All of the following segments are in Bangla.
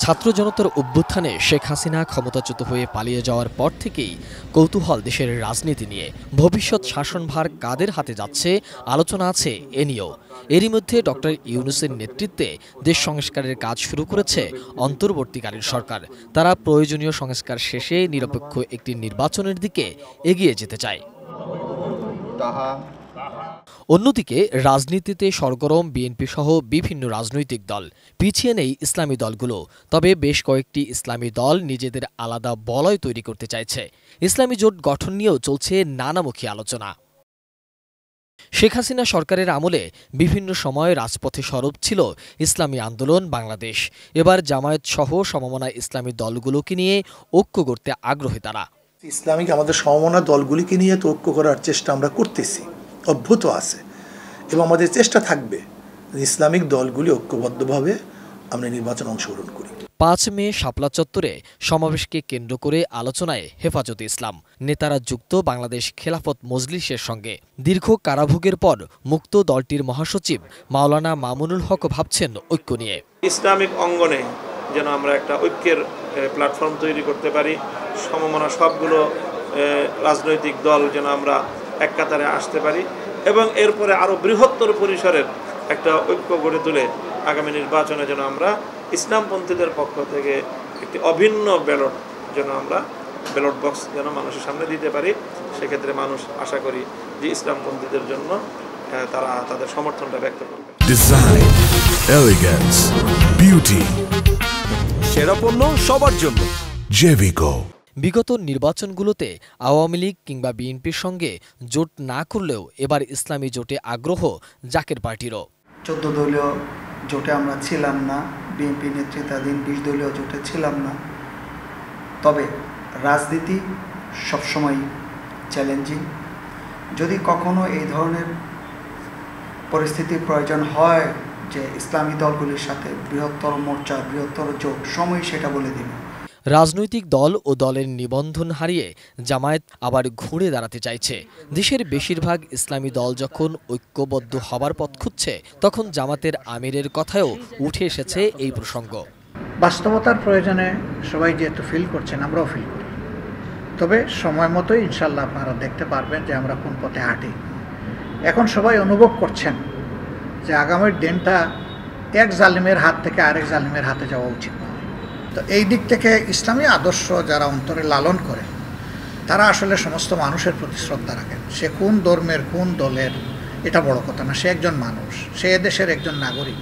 ছাত্র জনতার অভ্যুত্থানে শেখ হাসিনা ক্ষমতাচ্যুত হয়ে পালিয়ে যাওয়ার পর থেকেই কৌতূহল দেশের রাজনীতি নিয়ে। ভবিষ্যৎ শাসনভার কাদের হাতে যাচ্ছে আলোচনা আছে এ নিয়েও। এরই মধ্যে ডক্টর ইউনূসের নেতৃত্বে দেশ সংস্কারের কাজ শুরু করেছে অন্তর্বর্তীকালীন সরকার। তারা প্রয়োজনীয় সংস্কার শেষে নিরপেক্ষ একটি নির্বাচনের দিকে এগিয়ে যেতে চায়। অন্যদিকে রাজনীতিতে সরগরম বিএনপি সহ বিভিন্ন রাজনৈতিক দল। পিছিয়ে নেই ইসলামী দলগুলো, তবে বেশ কয়েকটি ইসলামী দল নিজেদের আলাদা বলয় তৈরি করতে চাইছে। ইসলামী জোট গঠন নিয়েও চলছে নানামুখী আলোচনা। শেখ হাসিনা সরকারের আমলে বিভিন্ন সময় রাজপথে সরব ছিল ইসলামী আন্দোলন বাংলাদেশ। এবার জামায়াত সহ সমমনা ইসলামী দলগুলোকে নিয়ে ঐক্য করতে আগ্রহী তারা। ইসলামিক আমাদের সমমনা দলগুলিকে নিয়ে তো ঐক্য করার চেষ্টা আমরা করতেছি, অভ্যুত আছে, এবং আমাদের চেষ্টা থাকবে ইসলামিক দলগুলি ঐক্যবদ্ধভাবে আমরা নির্বাচনে অংশগ্রহণ করি। ৫ মে শাপলা চত্বরে সমাবেশকে কেন্দ্র করে আলোচনায় হেফাজতে ইসলাম নেতারা যুক্ত বাংলাদেশ খেলাফত মজলিসের সঙ্গে। দীর্ঘ কারাভোগের পর মুক্ত দলটির মহাসচিব মাওলানা মামুনুল হক ভাবছেন ঐক্য নিয়ে। ইসলামিক অঙ্গনে যেন আমরা একটা ঐক্যের প্ল্যাটফর্ম তৈরি করতে পারি, সমমনা সবগুলো রাজনৈতিক দল যেন আমরা এক কাতারে আসতে পারি এবং এরপরে আরও বৃহত্তর পরিসরের একটা ঐক্য গড়ে তুলে আগামী নির্বাচনে যেন আমরা ইসলামপন্থীদের পক্ষ থেকে একটি অভিন্ন ব্যালট যেন আমরা ব্যালট বক্স যেন মানুষের সামনে দিতে পারি। সেক্ষেত্রে মানুষ আশা করি যে ইসলামপন্থীদের জন্য তারা তাদের সমর্থনটা ব্যক্ত করবে। ডিজাইন, এলিগেন্স, বিউটি, সেরা পণ্য সবার জন্য জেভিকো। বিগত নির্বাচনগুলোতে আওয়ামী লীগ কিংবা বিএনপির সঙ্গে জোট না করলেও এবার ইসলামী জোটে আগ্রহ জাকের পার্টিরও। 14 দলীয় জোটে আমরা ছিলাম না, বিএনপি নেতৃত্বাধীন 20 দলীয় জোটে ছিলাম না। তবে রাজনীতি সবসময় চ্যালেঞ্জিং। যদি কখনো এই ধরনের পরিস্থিতির প্রয়োজন হয় যে ইসলামী দলগুলির সাথে বৃহত্তর মোর্চা, বৃহত্তর জোট, সময় সেটা বলে দিবে। রাজনৈতিক দল ও দলের নিবন্ধন হারিয়ে জামায়াত আবার ঘুরে দাঁড়াতে চাইছে। দেশের বেশিরভাগ ইসলামী দল যখন ঐক্যবদ্ধ হবার পথ খুঁজছে, তখন জামাতের আমিরের কথায়ও উঠে এসেছে এই প্রসঙ্গ। বাস্তবতার প্রয়োজনে সবাই যেহেতু ফিল করছেন, আমরাও ফিল করি। তবে সময় মতোই ইনশাল্লাহ আপনারা দেখতে পারবেন যে আমরা কোন পথে হাঁটি। এখন সবাই অনুভব করছেন যে আগামীর দিনটা এক জালিমের হাত থেকে আরেক জালিমের হাতে যাওয়া উচিত। তো এই দিক থেকে ইসলামী আদর্শ যারা অন্তরে লালন করে তারা আসলে সমস্ত মানুষের প্রতি শ্রদ্ধা রাখেন। সে কোন ধর্মের, কোন দলের, এটা বড় কথা না। সে একজন মানুষ, সে দেশের একজন নাগরিক।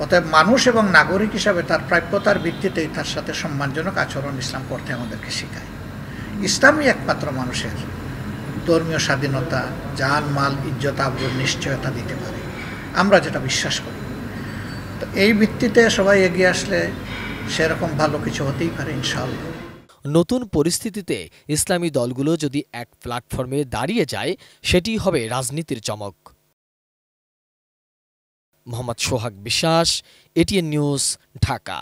অতএব মানুষ এবং নাগরিক হিসাবে তার প্রাপ্যতার ভিত্তিতেই তার সাথে সম্মানজনক আচরণ ইসলাম করতে আমাদেরকে শেখায়। ইসলামই একমাত্র মানুষের ধর্মীয় স্বাধীনতা, জান, মাল, ইজ্জত, আবরুর নিশ্চয়তা দিতে পারে, আমরা যেটা বিশ্বাস করি। তো এই ভিত্তিতে সবাই এগিয়ে আসলে সেরকম ভালো কিছু হতেই পারে ইনশাআল্লাহ। নতুন পরিস্থিতিতে ইসলামী দলগুলো যদি এক প্ল্যাটফর্মে দাঁড়িয়ে যায়, সেটি হবে রাজনীতির চমক। মোহাম্মদ সোহাগ বিশ্বাস, এটিএন নিউজ, ঢাকা।